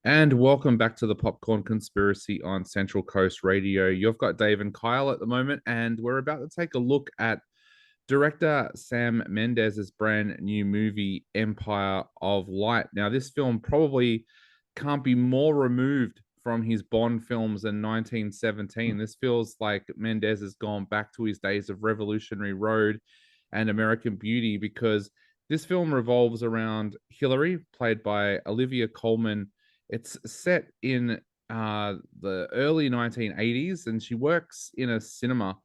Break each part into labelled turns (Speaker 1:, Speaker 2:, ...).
Speaker 1: And welcome back to the Popcorn Conspiracy on Central Coast Radio. You've got Dave and Kyle at the moment, and we're about to take a look at director Sam Mendes's brand new movie, Empire of Light. Now, this film probably can't be more removed from his Bond films in 1917. This feels like Mendes has gone back to his days of Revolutionary Road and American Beauty because this film revolves around Hillary, played by Olivia Colman. It's set in the early 1980s, and she works in a cinema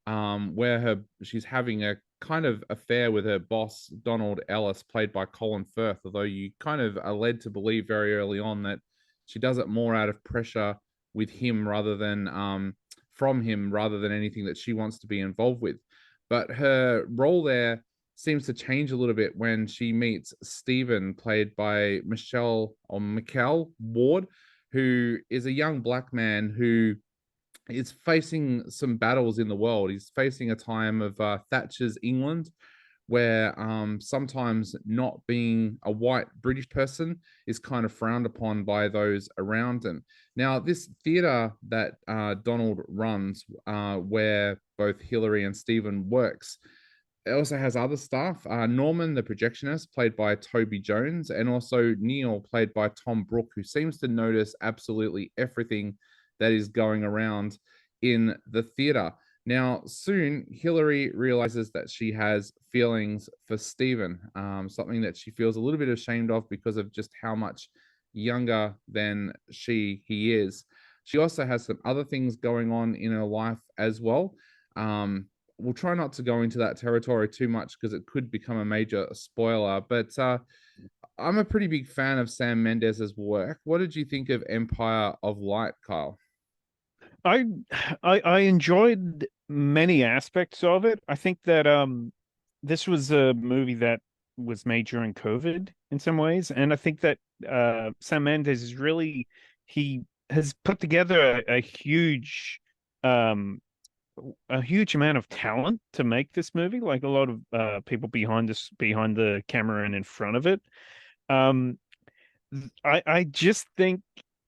Speaker 1: where she's having a kind of affair with her boss, Donald Ellis, played by Colin Firth, although you kind of are led to believe very early on that she does it more out of pressure with him rather than from him rather than anything that she wants to be involved with. But her role there seems to change a little bit when she meets Stephen, played by Michael Ward, who is a young black man who is facing some battles in the world. He's facing a time of Thatcher's England, where sometimes not being a white British person is kind of frowned upon by those around him. Now, this theatre that Donald runs, where both Hillary and Stephen works, it also has other staff. Norman, the projectionist, played by Toby Jones, and also Neil, played by Tom Brooke, who seems to notice absolutely everything that is going around in the theater. Now, soon, Hillary realizes that she has feelings for Stephen, something that she feels a little bit ashamed of because of just how much younger than he is. She also has some other things going on in her life as well. We'll try not to go into that territory too much because it could become a major spoiler. But I'm a pretty big fan of Sam Mendes's work. What did you think of Empire of Light, Kyle?
Speaker 2: I I enjoyed many aspects of it. I think that this was a movie that was made during COVID in some ways, and I think that Sam Mendes is really he has put together um a huge amount of talent to make this movie, like a lot of people behind the camera and in front of it. Um I just think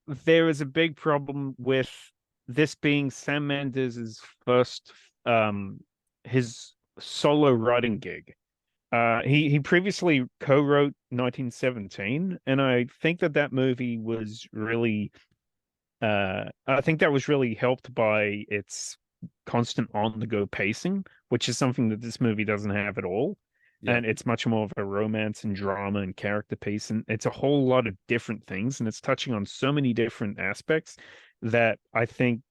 Speaker 2: there is a big problem with this being Sam Mendes's first his solo writing gig. He previously co-wrote 1917, and I think that movie was really I think that was really helped by its constant on-the-go pacing, which is something that this movie doesn't have at all.
Speaker 1: Yeah.
Speaker 2: And it's much more of a romance and drama and character piece, and it's a whole lot of different things, and it's touching on so many different aspects that I think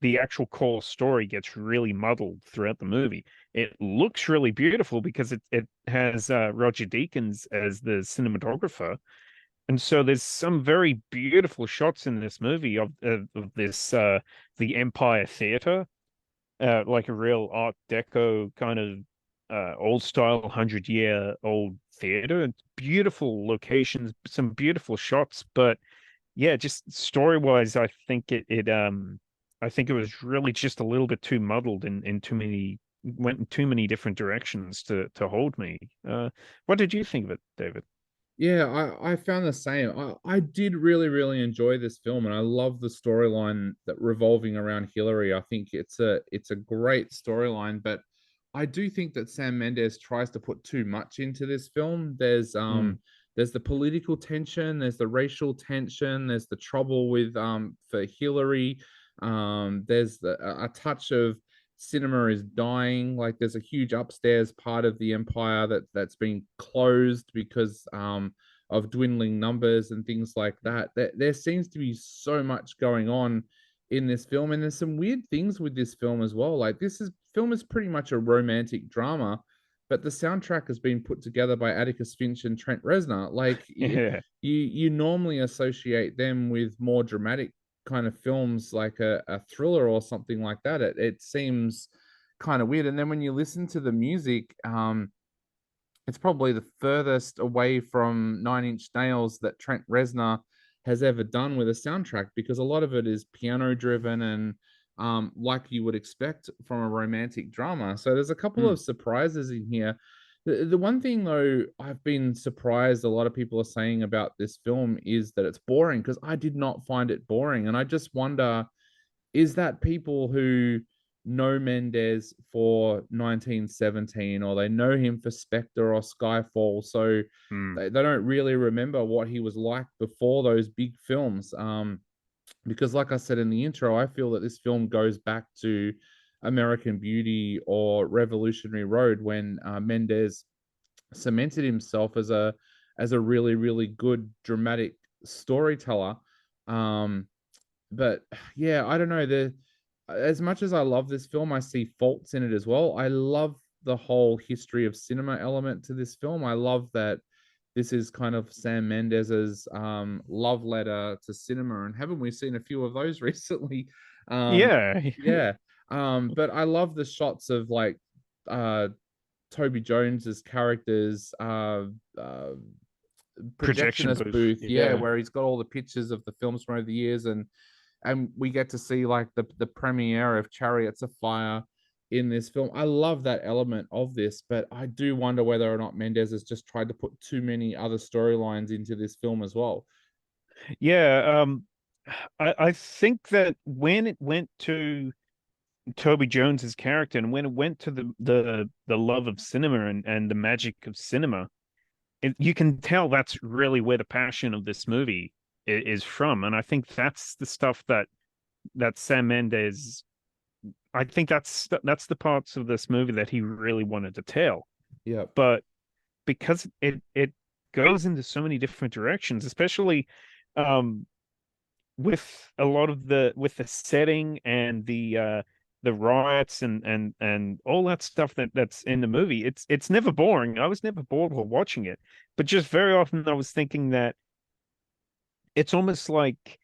Speaker 2: the actual core story gets really muddled throughout the movie. It looks really beautiful because it has Roger Deakins as the cinematographer, and so there's some very beautiful shots in this movie of this the Empire Theater, like a real Art Deco kind of old style 100-year-old theater. And beautiful locations, some beautiful shots, but yeah, just story wise, I think it was really just a little bit too muddled in too many went in too many different directions to hold me. What did you think of it, David?
Speaker 1: Yeah, I found the same. I did really, really enjoy this film, and I love the storyline that revolving around Hillary. I think it's a great storyline, but I do think that Sam Mendes tries to put too much into this film.
Speaker 2: Mm.
Speaker 1: There's the political tension, there's the racial tension, there's the trouble with for Hillary. There's a touch of cinema is dying. Like there's a huge upstairs part of the empire that's been closed because of dwindling numbers and things like that. There seems to be so much going on in this film, and there's some weird things with this film as well. Like film is pretty much a romantic drama, but the soundtrack has been put together by Atticus Finch and Trent Reznor. Like
Speaker 2: Yeah.
Speaker 1: you normally associate them with more dramatic kind of films like a thriller or something like that. It seems kind of weird. And then when you listen to the music, it's probably the furthest away from Nine Inch Nails that Trent Reznor has ever done with a soundtrack because a lot of it is piano driven and like you would expect from a romantic drama. So there's a couple
Speaker 2: Mm.
Speaker 1: of surprises in here. The one thing though, I've been surprised a lot of people are saying about this film is that it's boring, because I did not find it boring. And I just wonder, is that people who know Mendes for 1917, or they know him for Spectre or Skyfall, so
Speaker 2: Hmm.
Speaker 1: they don't really remember what he was like before those big films. Because like I said in the intro, I feel that this film goes back to American Beauty or Revolutionary Road, when Mendes cemented himself as a really really good dramatic storyteller. Um, but yeah, I don't know. The As much as I love this film, I see faults in it as well. I love the whole history of cinema element to this film. I love that this is kind of Sam Mendes's love letter to cinema, and haven't we seen a few of those recently? Um,
Speaker 2: Yeah.
Speaker 1: yeah. But I love the shots of like uh Toby Jones's character's uh
Speaker 2: Projection
Speaker 1: projectionist
Speaker 2: booth.
Speaker 1: booth, yeah,
Speaker 2: Yeah.
Speaker 1: where he's got all the pictures of the films from over the years, and we get to see like the premiere of Chariots of Fire in this film. I love that element of this, but I do wonder whether or not Mendes has just tried to put too many other storylines into this film as well.
Speaker 2: Yeah. I think that when it went to Toby Jones's character and when it went to the love of cinema and the magic of cinema, you can tell that's really where the passion of this movie is from. And I think that's the stuff that Sam Mendes, I think that's the parts of this movie that he really wanted to tell.
Speaker 1: Yeah,
Speaker 2: But because it goes into so many different directions, especially um with a lot of the setting and the riots and all that stuff that's in the movie. It's never boring. I was never bored while watching it, but just very often I was thinking that it's almost like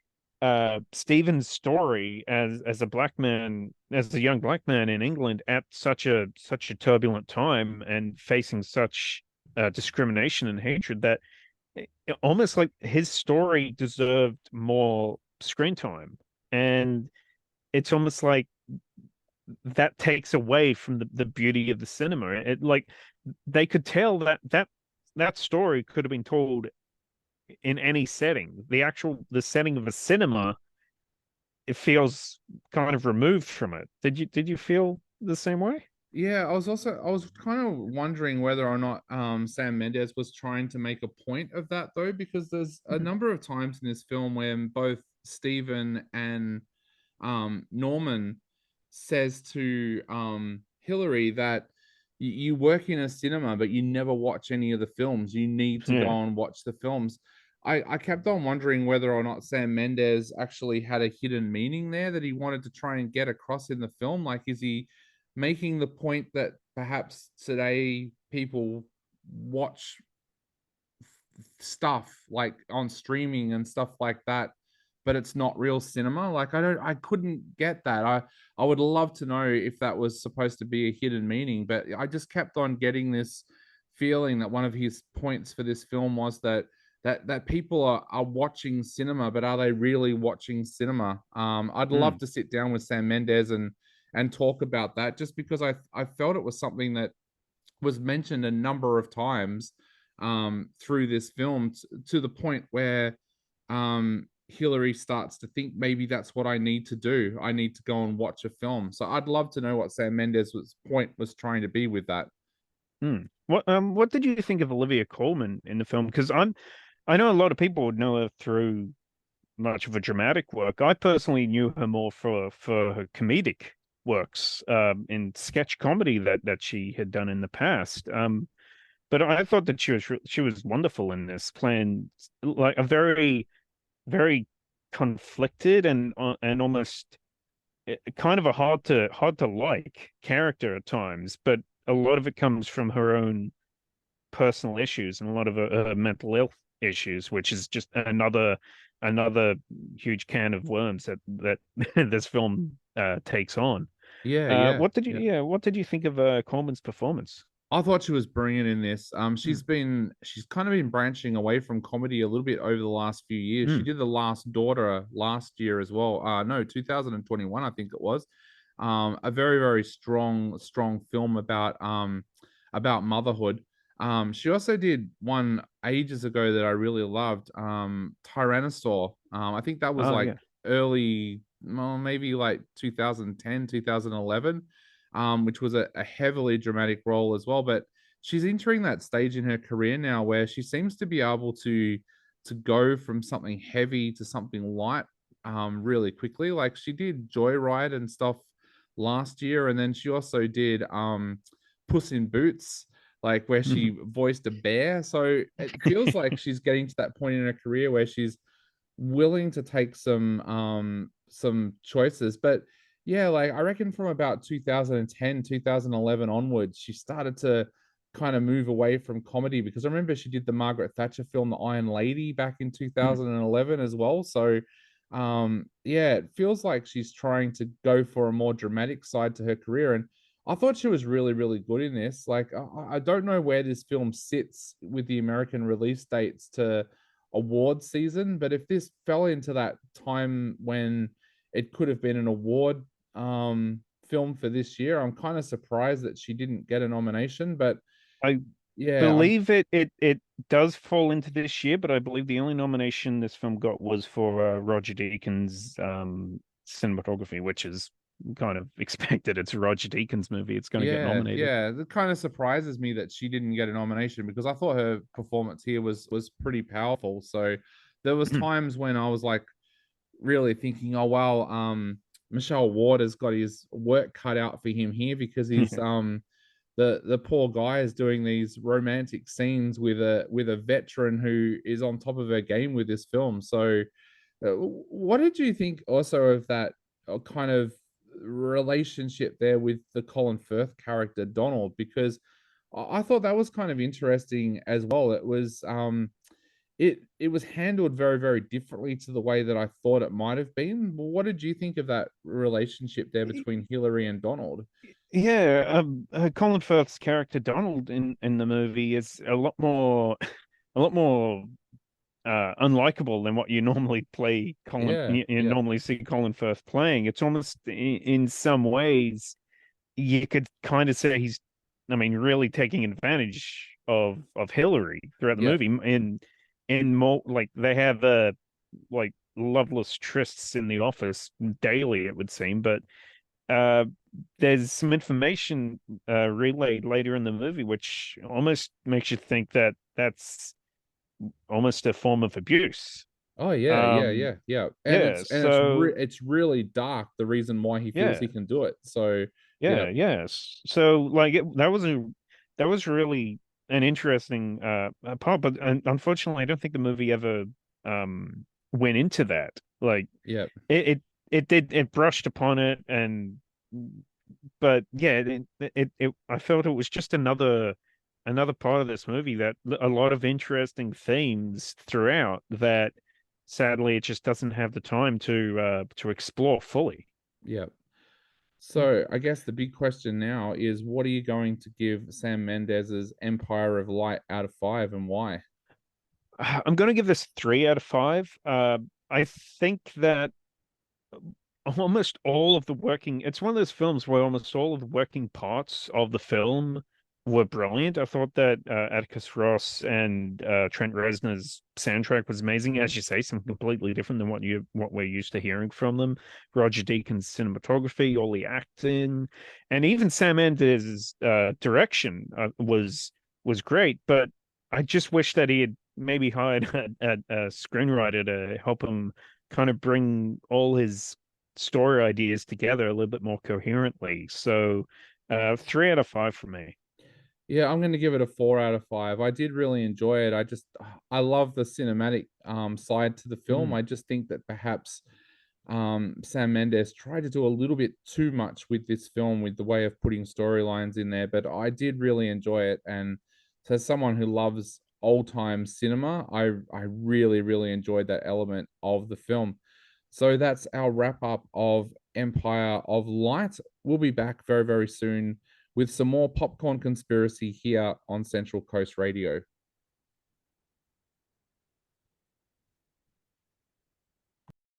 Speaker 2: Stephen's story as a black man, as a young black man in England at such a turbulent time and facing such discrimination and hatred, that almost like his story deserved more screen time. And it's almost like that takes away from the beauty of the cinema. It like they could tell that story could have been told in any setting. The setting of a cinema, it feels kind of removed from it. Did you feel the same way?
Speaker 1: yeah. I was kind of wondering whether or not Sam Mendes was trying to make a point of that though, because there's a number of times in this film when both Stephen and Norman says to Hillary that you work in a cinema, but you never watch any of the films. You need to go
Speaker 2: Yeah.
Speaker 1: and watch the films. I kept on wondering whether or not Sam Mendes actually had a hidden meaning there that he wanted to try and get across in the film. Like, is he making the point that perhaps today people watch stuff like on streaming and stuff like that, but it's not real cinema? Like, I couldn't get that. I would love to know if that was supposed to be a hidden meaning, but I just kept on getting this feeling that one of his points for this film was that people are watching cinema, but are they really watching cinema? I'd love
Speaker 2: Mm.
Speaker 1: to sit down with Sam Mendes and talk about that, just because I felt it was something that was mentioned a number of times through this film, to the point where Hillary starts to think maybe that's what I need to do. I need to go and watch a film. So I'd love to know what Sam Mendes' point was trying to be with that.
Speaker 2: Mm. What did you think of Olivia Colman in the film? Because I know a lot of people would know her through much of a dramatic work. I personally knew her more for her comedic works in sketch comedy that she had done in the past. But I thought that she was wonderful in this, playing like a very conflicted and almost kind of a hard to like character at times. But a lot of it comes from her own personal issues and a lot of mental health issues, which is just another huge can of worms that this film takes on.
Speaker 1: Yeah, yeah, yeah.
Speaker 2: What did you think of Coleman's performance?
Speaker 1: I thought she was brilliant in this.
Speaker 2: Mm,
Speaker 1: She's kind of been branching away from comedy a little bit over the last few years. She
Speaker 2: mm,
Speaker 1: did The Last Daughter last year as well. No, 2021, I think it was. A very, very strong film about motherhood. She also did one ages ago that I really loved, Tyrannosaur. I think that was
Speaker 2: Oh
Speaker 1: like
Speaker 2: yeah.
Speaker 1: early, well, maybe like 2010, 2011, which was a heavily dramatic role as well. But she's entering that stage in her career now where she seems to be able to go from something heavy to something light really quickly. Like she did Joyride and stuff last year, and then she also did Puss in Boots, like where
Speaker 2: Mhm.
Speaker 1: she voiced a bear. So it feels like she's getting to that point in her career where she's willing to take some choices. But yeah, like I reckon from about 2010, 2011 onwards, she started to kind of move away from comedy, because I remember she did the Margaret Thatcher film The Iron Lady back in
Speaker 2: Mm.
Speaker 1: 2011 as well. So yeah, it feels like she's trying to go for a more dramatic side to her career, and I thought she was really, really good in this. Like, I don't know where this film sits with the American release dates to award season, but if this fell into that time when it could have been an award film for this year, I'm kind of surprised that she didn't get a nomination. But
Speaker 2: I
Speaker 1: yeah,
Speaker 2: believe it does fall into this year, but I believe the only nomination this film got was for Roger Deakins' cinematography, which is kind of expected. It's a Roger Deakins movie. It's going to get
Speaker 1: yeah,
Speaker 2: nominated.
Speaker 1: yeah. It kind of surprises me that she didn't get a nomination, because I thought her performance here was pretty powerful. So there was times when I was like really thinking, oh wow, Michelle Ward has got his work cut out for him here, because he's the poor guy is doing these romantic scenes with a veteran who is on top of her game with this film. So what did you think also of that kind of relationship there with the Colin Firth character Donald? Because I thought that was kind of interesting as well. It was handled very, very differently to the way that I thought it might have been. Well, what did you think of that relationship there between Hillary and Donald?
Speaker 2: Yeah, Colin Firth's character Donald in the movie is a lot more, a lot more unlikable than what you normally play Colin.
Speaker 1: Yeah,
Speaker 2: You
Speaker 1: yeah,
Speaker 2: normally see Colin Firth playing. It's almost in some ways you could kind of say he's, I mean, really taking advantage of Hillary throughout the
Speaker 1: yeah.
Speaker 2: movie. In more like they have like loveless trysts in the office daily, it would seem, but uh there's some information relayed later in the movie which almost makes you think that that's almost a form of abuse.
Speaker 1: Oh yeah, yeah,
Speaker 2: Um
Speaker 1: yeah, yeah. And
Speaker 2: yeah, so
Speaker 1: it's really dark, the reason why he feels
Speaker 2: yeah,
Speaker 1: he can do it. So yeah,
Speaker 2: yes. So like that was really an interesting part, but unfortunately I don't think the movie ever went into that. Like
Speaker 1: yeah,
Speaker 2: it did, it brushed upon it, and but yeah, I felt it was just another part of this movie that a lot of interesting themes throughout that sadly it just doesn't have the time to explore fully.
Speaker 1: yeah. So I guess the big question now is, what are you going to give Sam Mendes's Empire of Light out of 5, and why?
Speaker 2: I'm going to give this 3 out of 5. I think that almost all of the working, it's one of those films where almost all of the working parts of the film were brilliant. I thought that Atticus Ross and Trent Reznor's soundtrack was amazing. As you say, some completely different than what we're used to hearing from them. Roger Deakins' cinematography, all the acting, and even Sam Mendes' direction was great. But I just wish that he had maybe hired a screenwriter to help him kind of bring all his story ideas together a little bit more coherently. So, 3 out of 5 for me.
Speaker 1: Yeah, I'm going to give it a 4 out of 5. I did really enjoy it. I love the cinematic side to the film.
Speaker 2: Mm.
Speaker 1: I just think that perhaps Sam Mendes tried to do a little bit too much with this film, with the way of putting storylines in there, but I did really enjoy it. And so, as someone who loves old time cinema, I really, really enjoyed that element of the film. So that's our wrap up of Empire of Light. We'll be back very, very soon with some more popcorn conspiracy here on Central Coast Radio.